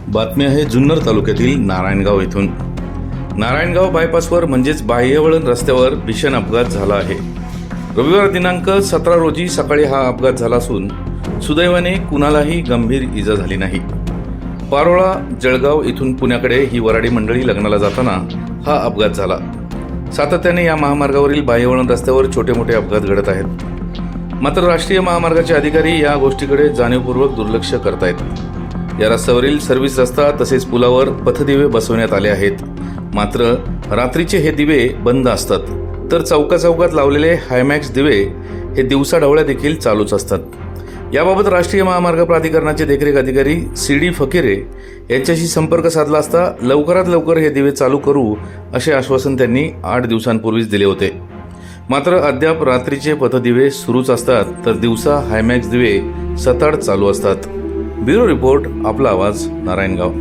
बातमी आहे जुन्नर तालुक्यातील नारायणगाव येथून। नारायणगाव बायपासवर म्हणजेच बाह्यवळण रस्त्यावर भीषण अपघात झाला आहे। रविवार दिनांक 17 रोजी सकाळी हा अपघात झाला असून सुदैवाने कुणालाही गंभीर इजा झाली नाही। पारोळा जळगाव इथून पुण्याकडे ही वराडी मंडळी लग्नाला जाताना हा अपघात झाला। सातत्याने या महामार्गावरील बाह्यवळण रस्त्यावर छोटे मोठे अपघात घडत आहेत, मात्र राष्ट्रीय महामार्गाचे अधिकारी या गोष्टीकडे जाणीवपूर्वक दुर्लक्ष करतायत। या रस्त्यावरील सर्व्हिस रस्ता तसेच पुलावर पथदिवे बसवण्यात आले आहेत, मात्र रात्रीचे हे दिवे बंद असतात, तर चौकात लावलेले हायमॅक्स दिवे हे दिवसाढवळ्या देखील चालूच असतात। याबाबत राष्ट्रीय महामार्ग प्राधिकरणाचे देखरेख अधिकारी CD फकीरे यांच्याशी संपर्क साधला असता लवकरात लवकर हे दिवे चालू करू असे आश्वासन त्यांनी 8 दिवसांपूर्वीच दिले होते, मात्र अद्याप रात्रीचे पथदिवे सुरूच असतात, तर दिवसा हायमॅक्स दिवे सताड चालू असतात। ब्युरो रिपोर्ट, आपला आवाज, नारायणगाव।